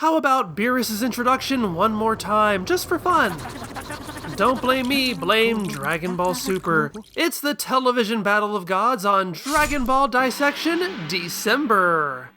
How about Beerus' introduction one more time, just for fun? Don't blame me, blame Dragon Ball Super. It's the television battle of gods on Dragon Ball Dissection December.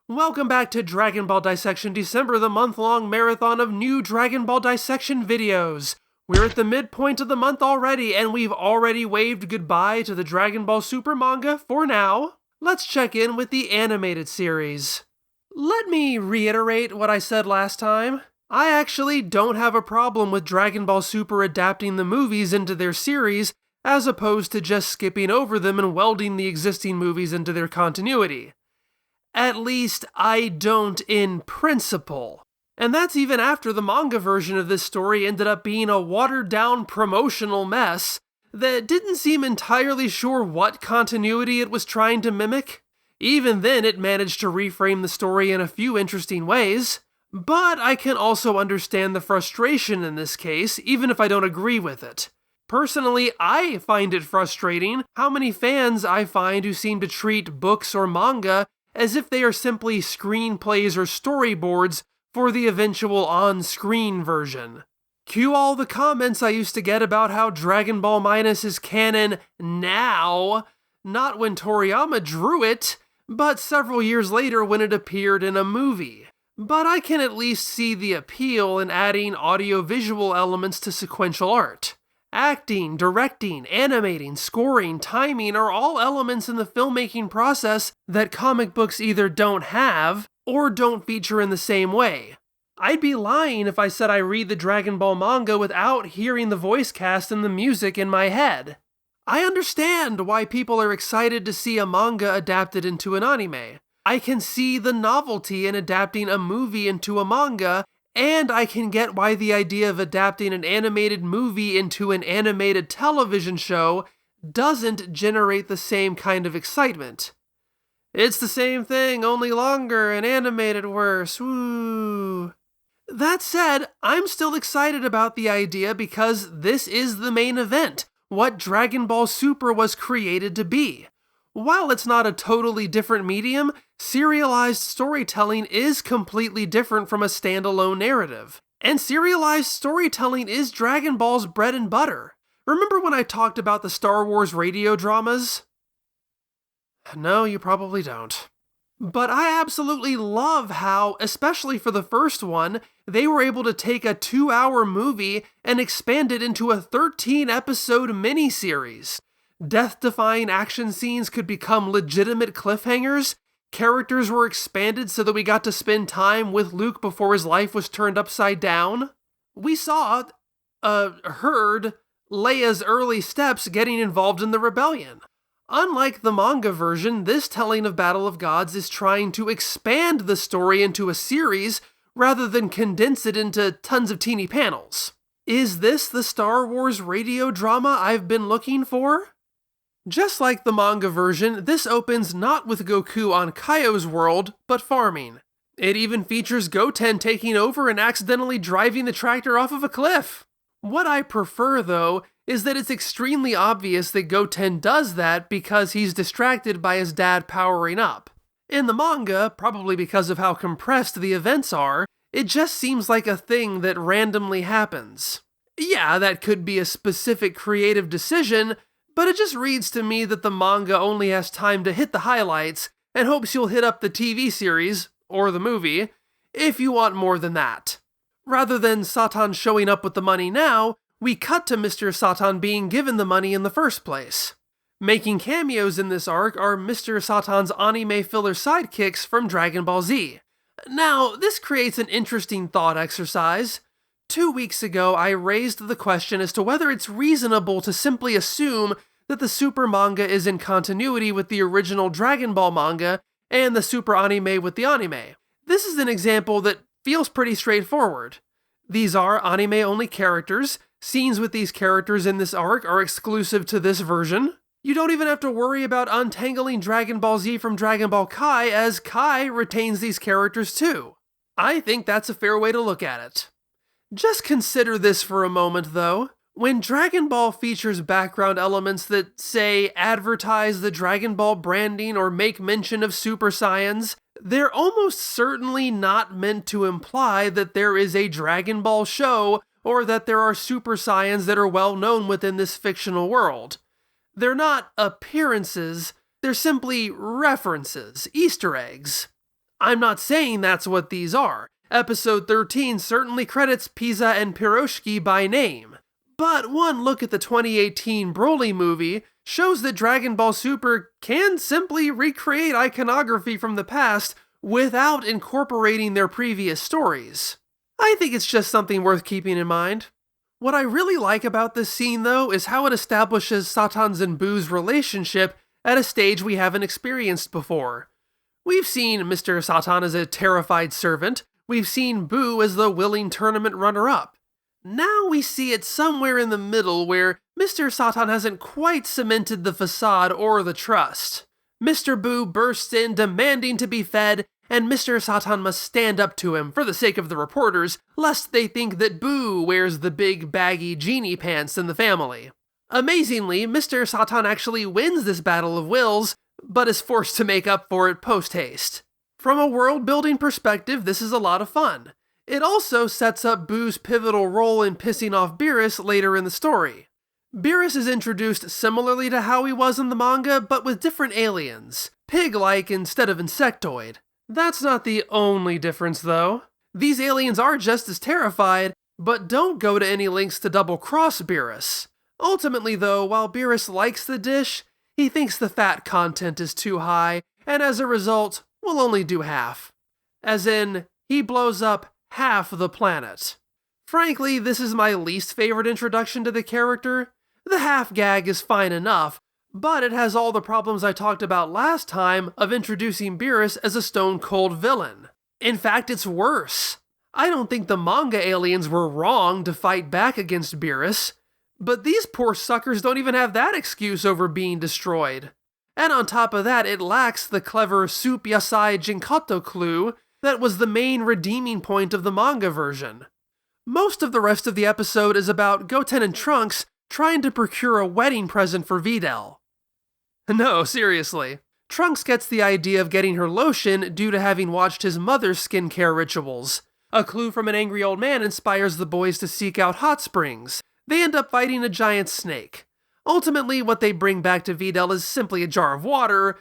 Welcome back to Dragon Ball Dissection December, the month-long marathon of new Dragon Ball Dissection videos. We're at the midpoint of the month already, and we've already waved goodbye to the Dragon Ball Super manga for now. Let's check in with the animated series. Let me reiterate what I said last time. I actually don't have a problem with Dragon Ball Super adapting the movies into their series, as opposed to just skipping over them and welding the existing movies into their continuity. At least, I don't in principle. And that's even after the manga version of this story ended up being a watered-down promotional mess that didn't seem entirely sure what continuity it was trying to mimic. Even then, it managed to reframe the story in a few interesting ways. But I can also understand the frustration in this case, even if I don't agree with it. Personally, I find it frustrating how many fans I find who seem to treat books or manga as if they are simply screenplays or storyboards for the eventual on-screen version. Cue all the comments I used to get about how Dragon Ball Minus is canon now, not when Toriyama drew it, but several years later when it appeared in a movie. But I can at least see the appeal in adding audio-visual elements to sequential art. Acting, directing, animating, scoring, timing are all elements in the filmmaking process that comic books either don't have or don't feature in the same way. I'd be lying if I said I read the Dragon Ball manga without hearing the voice cast and the music in my head. I understand why people are excited to see a manga adapted into an anime. I can see the novelty in adapting a movie into a manga, and I can get why the idea of adapting an animated movie into an animated television show doesn't generate the same kind of excitement. It's the same thing, only longer and animated worse, woo. That said, I'm still excited about the idea because this is the main event, what Dragon Ball Super was created to be. While it's not a totally different medium, serialized storytelling is completely different from a standalone narrative. And serialized storytelling is Dragon Ball's bread and butter. Remember when I talked about the Star Wars radio dramas? No, you probably don't. But I absolutely love how, especially for the first one, they were able to take a 2-hour movie and expand it into a 13-episode miniseries. Death-defying action scenes could become legitimate cliffhangers, characters were expanded so that we got to spend time with Luke before his life was turned upside down. We heard Leia's early steps getting involved in the rebellion. Unlike the manga version, this telling of Battle of Gods is trying to expand the story into a series rather than condense it into tons of teeny panels. Is this the Star Wars radio drama I've been looking for? Just like the manga version, this opens not with Goku on Kaio's world, but farming. It even features Goten taking over and accidentally driving the tractor off of a cliff. What I prefer, though, is that it's extremely obvious that Goten does that because he's distracted by his dad powering up. In the manga, probably because of how compressed the events are, it just seems like a thing that randomly happens. Yeah, that could be a specific creative decision, but it just reads to me that the manga only has time to hit the highlights and hopes you'll hit up the TV series, or the movie, if you want more than that. Rather than Satan showing up with the money now, we cut to Mr. Satan being given the money in the first place. Making cameos in this arc are Mr. Satan's anime filler sidekicks from Dragon Ball Z. Now, this creates an interesting thought exercise. 2 weeks ago, I raised the question as to whether it's reasonable to simply assume that the Super manga is in continuity with the original Dragon Ball manga and the Super anime with the anime. This is an example that feels pretty straightforward. These are anime-only characters. Scenes with these characters in this arc are exclusive to this version. You don't even have to worry about untangling Dragon Ball Z from Dragon Ball Kai, as Kai retains these characters too. I think that's a fair way to look at it. Just consider this for a moment, though. When Dragon Ball features background elements that, say, advertise the Dragon Ball branding or make mention of Super Saiyans, they're almost certainly not meant to imply that there is a Dragon Ball show or that there are Super Saiyans that are well known within this fictional world. They're not appearances, they're simply references, Easter eggs. I'm not saying that's what these are. Episode 13 certainly credits Pizza and Piroshki by name. But one look at the 2018 Broly movie shows that Dragon Ball Super can simply recreate iconography from the past without incorporating their previous stories. I think it's just something worth keeping in mind. What I really like about this scene, though, is how it establishes Satan's and Boo's relationship at a stage we haven't experienced before. We've seen Mr. Satan as a terrified servant, we've seen Boo as the willing tournament runner-up. Now we see it somewhere in the middle where Mr. Satan hasn't quite cemented the facade or the trust. Mr. Boo bursts in demanding to be fed, and Mr. Satan must stand up to him for the sake of the reporters, lest they think that Boo wears the big baggy genie pants in the family. Amazingly, Mr. Satan actually wins this battle of wills, but is forced to make up for it post-haste. From a world-building perspective, this is a lot of fun. It also sets up Boo's pivotal role in pissing off Beerus later in the story. Beerus is introduced similarly to how he was in the manga, but with different aliens, pig-like instead of insectoid. That's not the only difference, though. These aliens are just as terrified, but don't go to any lengths to double-cross Beerus. Ultimately, though, while Beerus likes the dish, he thinks the fat content is too high, and as a result, will only do half. As in, he blows up half the planet. Frankly, this is my least favorite introduction to the character. The half gag is fine enough, but it has all the problems I talked about last time of introducing Beerus as a stone-cold villain. In fact, it's worse. I don't think the manga aliens were wrong to fight back against Beerus, but these poor suckers don't even have that excuse over being destroyed. And on top of that, it lacks the clever soup yasai jinkato clue that was the main redeeming point of the manga version. Most of the rest of the episode is about Goten and Trunks trying to procure a wedding present for Videl. No, seriously. Trunks gets the idea of getting her lotion due to having watched his mother's skincare rituals. A clue from an angry old man inspires the boys to seek out hot springs. They end up fighting a giant snake. Ultimately, what they bring back to Videl is simply a jar of water,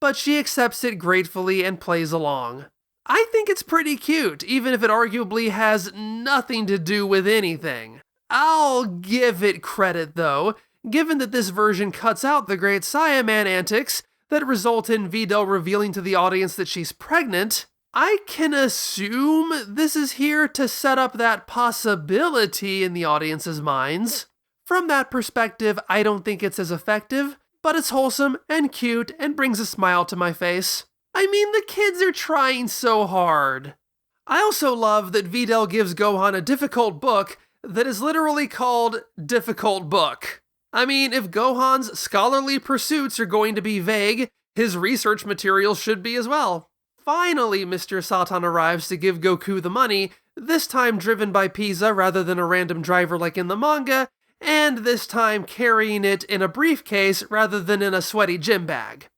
but she accepts it gratefully and plays along. I think it's pretty cute, even if it arguably has nothing to do with anything. I'll give it credit, though, given that this version cuts out the great Saiyaman antics that result in Videl revealing to the audience that she's pregnant. I can assume this is here to set up that possibility in the audience's minds. From that perspective, I don't think it's as effective, but it's wholesome and cute and brings a smile to my face. I mean, the kids are trying so hard. I also love that Videl gives Gohan a difficult book that is literally called Difficult Book. I mean, if Gohan's scholarly pursuits are going to be vague, his research materials should be as well. Finally, Mr. Satan arrives to give Goku the money, this time driven by Pizza rather than a random driver like in the manga, and this time carrying it in a briefcase rather than in a sweaty gym bag.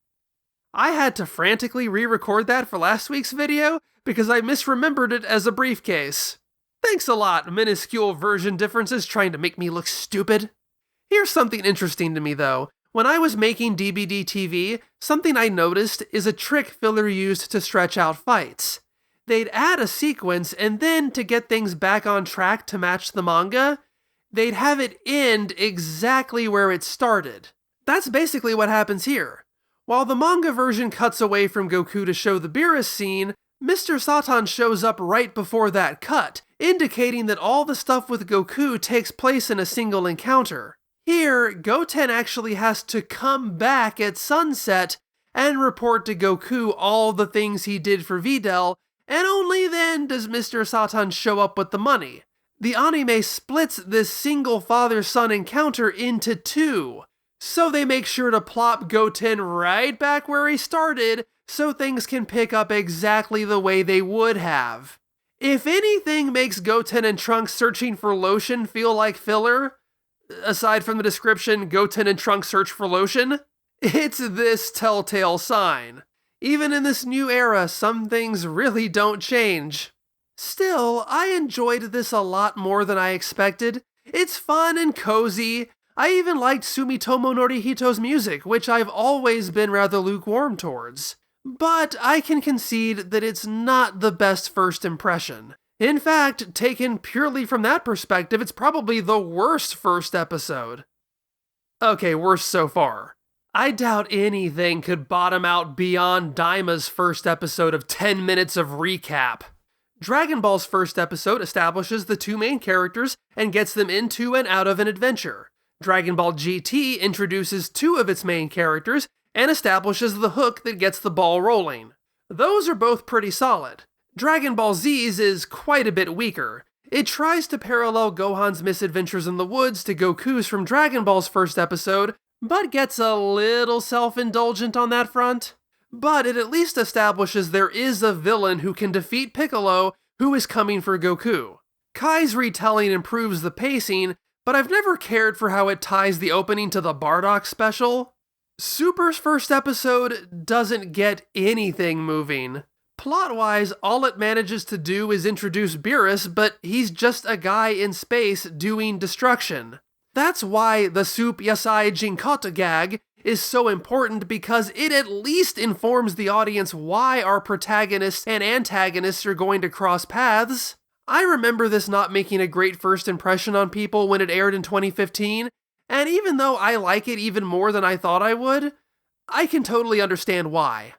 I had to frantically re-record that for last week's video because I misremembered it as a briefcase. Thanks a lot, minuscule version differences trying to make me look stupid. Here's something interesting to me though. When I was making DBD TV, something I noticed is a trick filler used to stretch out fights. They'd add a sequence and then to get things back on track to match the manga, they'd have it end exactly where it started. That's basically what happens here. While the manga version cuts away from Goku to show the Beerus scene, Mr. Satan shows up right before that cut, indicating that all the stuff with Goku takes place in a single encounter. Here, Goten actually has to come back at sunset and report to Goku all the things he did for Videl, and only then does Mr. Satan show up with the money. The anime splits this single father-son encounter into two, so they make sure to plop Goten right back where he started so things can pick up exactly the way they would have. If anything makes Goten and Trunks searching for lotion feel like filler, aside from the description, Goten and Trunks search for lotion, it's this telltale sign. Even in this new era, some things really don't change. Still, I enjoyed this a lot more than I expected. It's fun and cozy. I even liked Sumitomo Norihito's music, which I've always been rather lukewarm towards. But I can concede that it's not the best first impression. In fact, taken purely from that perspective, it's probably the worst first episode. Okay, worst so far. I doubt anything could bottom out beyond Daima's first episode of 10 minutes of recap. Dragon Ball's first episode establishes the two main characters and gets them into and out of an adventure. Dragon Ball GT introduces two of its main characters and establishes the hook that gets the ball rolling. Those are both pretty solid. Dragon Ball Z's is quite a bit weaker. It tries to parallel Gohan's misadventures in the woods to Goku's from Dragon Ball's first episode, but gets a little self-indulgent on that front. But it at least establishes there is a villain who can defeat Piccolo who is coming for Goku. Kai's retelling improves the pacing, but I've never cared for how it ties the opening to the Bardock special. Super's first episode doesn't get anything moving. Plot-wise, all it manages to do is introduce Beerus, but he's just a guy in space doing destruction. That's why the Soup Yasai Jinkota gag is so important, because it at least informs the audience why our protagonists and antagonists are going to cross paths. I remember this not making a great first impression on people when it aired in 2015, and even though I like it even more than I thought I would, I can totally understand why.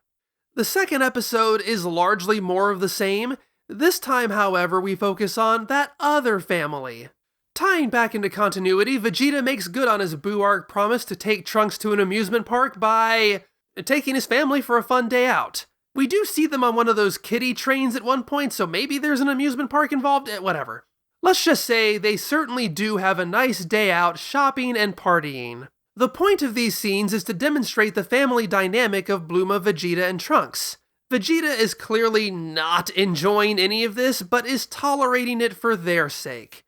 The second episode is largely more of the same. This time, however, we focus on that other family. Tying back into continuity, Vegeta makes good on his Buu arc promise to take Trunks to an amusement park by taking his family for a fun day out. We do see them on one of those kiddie trains at one point, so maybe there's an amusement park involved, whatever. Let's just say they certainly do have a nice day out shopping and partying. The point of these scenes is to demonstrate the family dynamic of Bluma, Vegeta, and Trunks. Vegeta is clearly not enjoying any of this, but is tolerating it for their sake.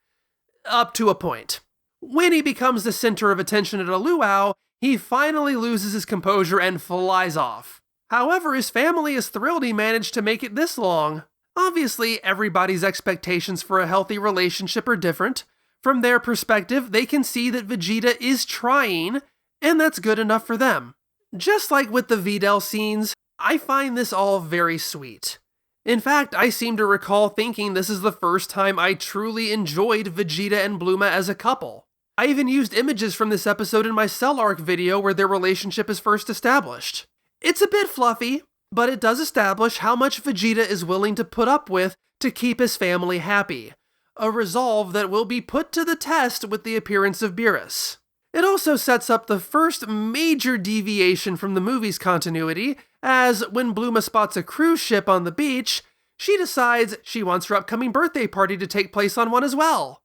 Up to a point. When he becomes the center of attention at a luau, he finally loses his composure and flies off. However, his family is thrilled he managed to make it this long. Obviously, everybody's expectations for a healthy relationship are different. From their perspective, they can see that Vegeta is trying, and that's good enough for them. Just like with the Videl scenes, I find this all very sweet. In fact, I seem to recall thinking this is the first time I truly enjoyed Vegeta and Bluma as a couple. I even used images from this episode in my Cell Arc video where their relationship is first established. It's a bit fluffy, but it does establish how much Vegeta is willing to put up with to keep his family happy. A resolve that will be put to the test with the appearance of Beerus. It also sets up the first major deviation from the movie's continuity, as when Bluma spots a cruise ship on the beach, she decides she wants her upcoming birthday party to take place on one as well.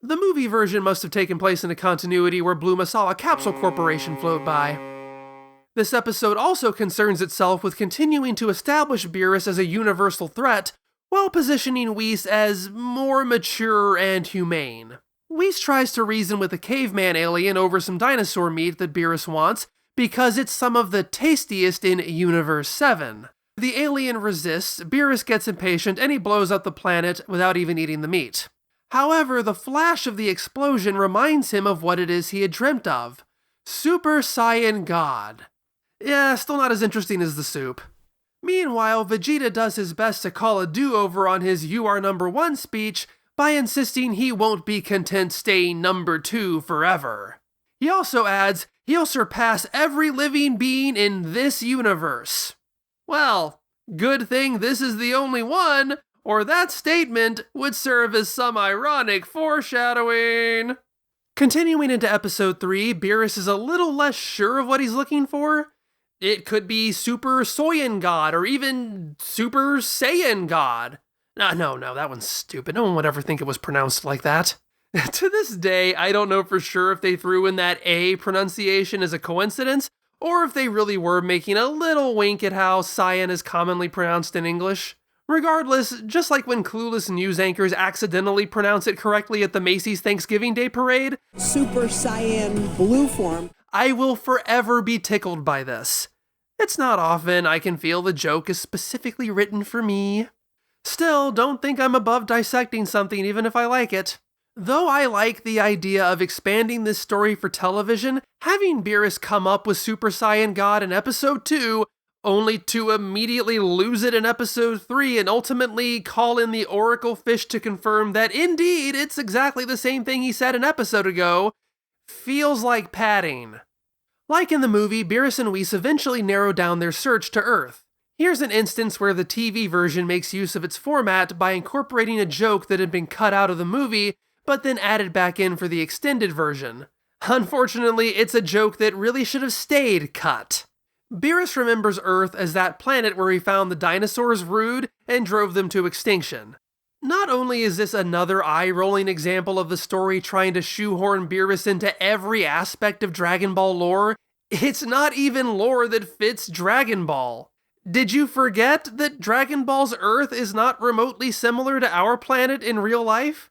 The movie version must have taken place in a continuity where Bluma saw a capsule corporation float by. This episode also concerns itself with continuing to establish Beerus as a universal threat, while positioning Whis as more mature and humane. Whis tries to reason with a caveman alien over some dinosaur meat that Beerus wants, because it's some of the tastiest in Universe 7. The alien resists, Beerus gets impatient, and he blows up the planet without even eating the meat. However, the flash of the explosion reminds him of what it is he had dreamt of. Super Saiyan God. Yeah, still not as interesting as the soup. Meanwhile, Vegeta does his best to call a do-over on his "You are number one" speech by insisting he won't be content staying number 2 forever. He also adds he'll surpass every living being in this universe. Well, good thing this is the only one, or that statement would serve as some ironic foreshadowing. Continuing into episode 3, Beerus is a little less sure of what he's looking for. It could be Super Saiyan God, or even Super Saiyan God. No, that one's stupid. No one would ever think it was pronounced like that. To this day, I don't know for sure if they threw in that A pronunciation as a coincidence, or if they really were making a little wink at how Saiyan is commonly pronounced in English. Regardless, just like when clueless news anchors accidentally pronounce it correctly at the Macy's Thanksgiving Day Parade, Super Saiyan Blue form, I will forever be tickled by this. It's not often I can feel the joke is specifically written for me. Still, don't think I'm above dissecting something even if I like it. Though I like the idea of expanding this story for television, having Beerus come up with Super Saiyan God in episode 2, only to immediately lose it in episode 3 and ultimately call in the Oracle Fish to confirm that indeed it's exactly the same thing he said an episode ago, feels like padding. Like in the movie, Beerus and Whis eventually narrow down their search to Earth. Here's an instance where the TV version makes use of its format by incorporating a joke that had been cut out of the movie, but then added back in for the extended version. Unfortunately, it's a joke that really should have stayed cut. Beerus remembers Earth as that planet where he found the dinosaurs rude and drove them to extinction. Not only is this another eye-rolling example of the story trying to shoehorn Beerus into every aspect of Dragon Ball lore, it's not even lore that fits Dragon Ball. Did you forget that Dragon Ball's Earth is not remotely similar to our planet in real life?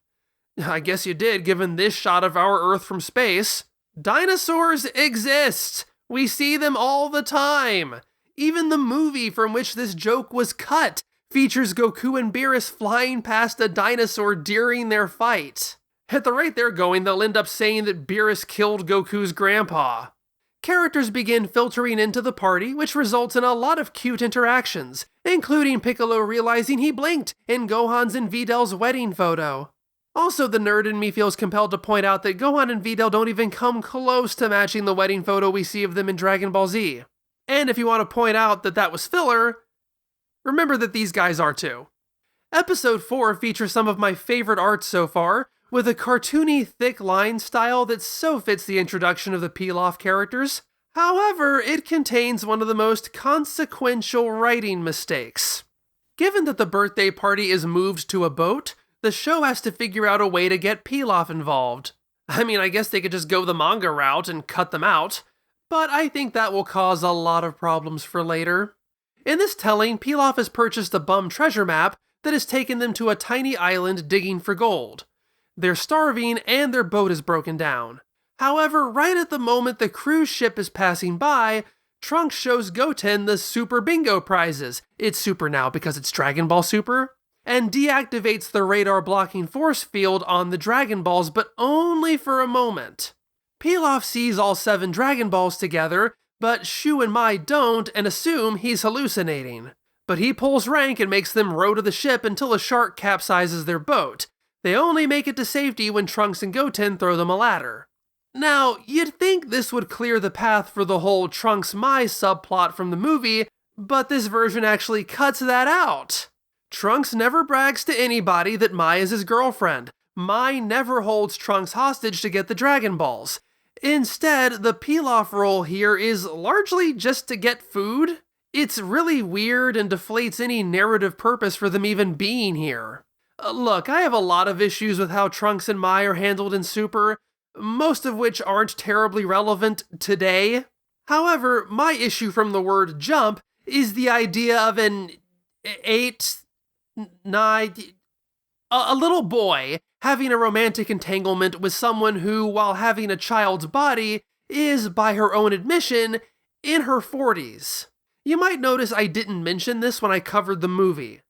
I guess you did, given this shot of our Earth from space. Dinosaurs exist! We see them all the time! Even the movie from which this joke was cut features Goku and Beerus flying past a dinosaur during their fight. At the rate they're going, they'll end up saying that Beerus killed Goku's grandpa. Characters begin filtering into the party, which results in a lot of cute interactions, including Piccolo realizing he blinked in Gohan's and Vidal's wedding photo. Also, the nerd in me feels compelled to point out that Gohan and Vidal don't even come close to matching the wedding photo we see of them in Dragon Ball Z. And if you want to point out that that was filler, remember that these guys are too. Episode 4 features some of my favorite art so far, with a cartoony, thick line style that so fits the introduction of the Pilaf characters. However, it contains one of the most consequential writing mistakes. Given that the birthday party is moved to a boat, the show has to figure out a way to get Pilaf involved. I mean, I guess they could just go the manga route and cut them out, but I think that will cause a lot of problems for later. In this telling, Pilaf has purchased a bum treasure map that has taken them to a tiny island digging for gold. They're starving and their boat is broken down. However, right at the moment the cruise ship is passing by, Trunks shows Goten the Super Bingo prizes. It's Super now because it's Dragon Ball Super. And deactivates the radar blocking force field on the Dragon Balls, but only for a moment. Pilaf sees all 7 Dragon Balls together, but Shu and Mai don't and assume he's hallucinating. But he pulls rank and makes them row to the ship until a shark capsizes their boat. They only make it to safety when Trunks and Goten throw them a ladder. Now, you'd think this would clear the path for the whole Trunks-Mai subplot from the movie, but this version actually cuts that out. Trunks never brags to anybody that Mai is his girlfriend. Mai never holds Trunks hostage to get the Dragon Balls. Instead, the Pilaf role here is largely just to get food. It's really weird and deflates any narrative purpose for them even being here. Look, I have a lot of issues with how Trunks and Mai are handled in Super, most of which aren't terribly relevant today. However, my issue from the word jump is the idea of an 9, a little boy having a romantic entanglement with someone who, while having a child's body, is, by her own admission, in her 40s. You might notice I didn't mention this when I covered the movie.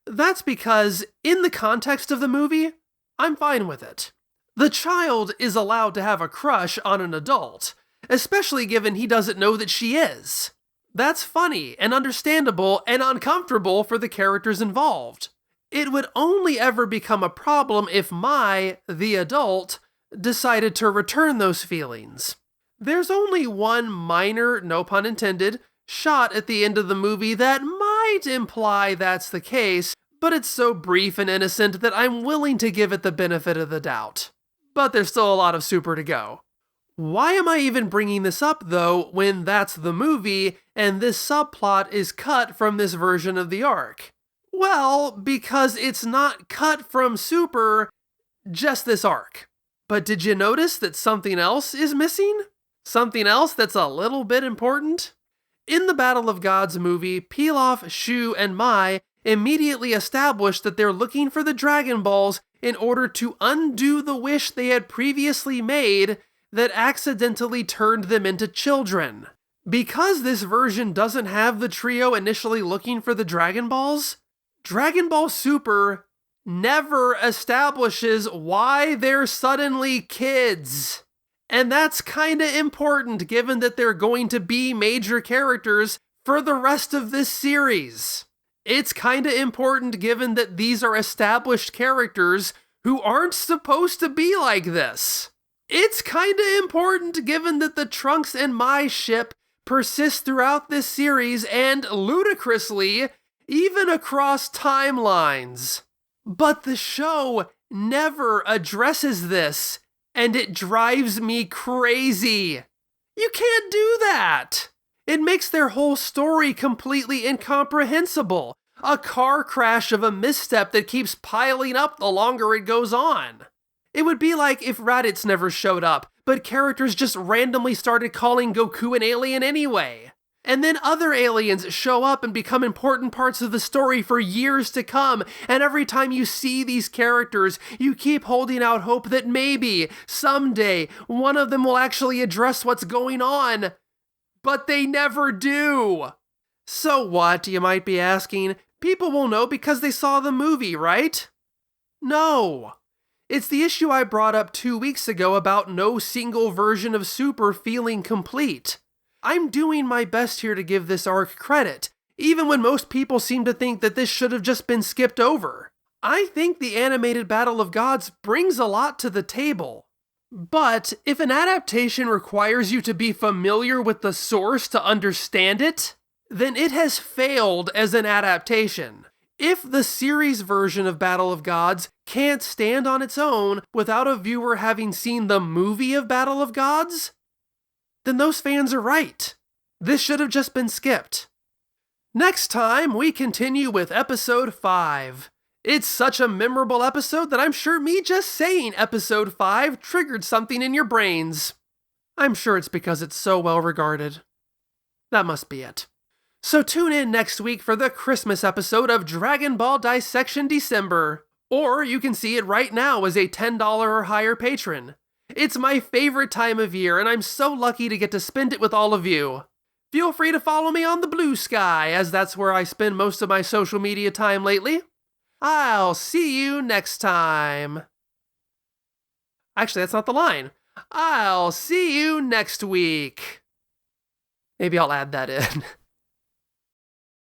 That's because, in the context of the movie, I'm fine with it. The child is allowed to have a crush on an adult, especially given he doesn't know that she is. That's funny and understandable and uncomfortable for the characters involved. It would only ever become a problem if Mai, the adult, decided to return those feelings. There's only one minor, no pun intended, shot at the end of the movie that might imply that's the case, but it's so brief and innocent that I'm willing to give it the benefit of the doubt. But there's still a lot of Super to go. Why am I even bringing this up, though, when that's the movie, and this subplot is cut from this version of the arc? Well, because it's not cut from Super, just this arc. But did you notice that something else is missing? Something else that's a little bit important? In the Battle of Gods movie, Pilaf, Shu, and Mai immediately established that they're looking for the Dragon Balls in order to undo the wish they had previously made that accidentally turned them into children. Because this version doesn't have the trio initially looking for the Dragon Balls, Dragon Ball Super never establishes why they're suddenly kids. And that's kinda important given that they're going to be major characters for the rest of this series. It's kinda important given that these are established characters who aren't supposed to be like this. It's kinda important given that the Trunks and Mai ship persists throughout this series and, ludicrously, even across timelines. But the show never addresses this, and it drives me crazy. You can't do that! It makes their whole story completely incomprehensible. A car crash of a misstep that keeps piling up the longer it goes on. It would be like if Raditz never showed up, but characters just randomly started calling Goku an alien anyway. And then other aliens show up and become important parts of the story for years to come, and every time you see these characters, you keep holding out hope that maybe, someday, one of them will actually address what's going on. But they never do! So what, you might be asking? People will know because they saw the movie, right? No. It's the issue I brought up 2 weeks ago about no single version of Super feeling complete. I'm doing my best here to give this arc credit, even when most people seem to think that this should have just been skipped over. I think the animated Battle of Gods brings a lot to the table. But if an adaptation requires you to be familiar with the source to understand it, then it has failed as an adaptation. If the series version of Battle of Gods can't stand on its own without a viewer having seen the movie of Battle of Gods, then those fans are right. This should have just been skipped. Next time, we continue with episode 5. It's such a memorable episode that I'm sure me just saying episode 5 triggered something in your brains. I'm sure it's because it's so well regarded. That must be it. So tune in next week for the Christmas episode of Dragon Ball Dissection December. Or you can see it right now as a $10 or higher patron. It's my favorite time of year, and I'm so lucky to get to spend it with all of you. Feel free to follow me on the Blue Sky, as that's where I spend most of my social media time lately. I'll see you next time. Actually, that's not the line. I'll see you next week. Maybe I'll add that in.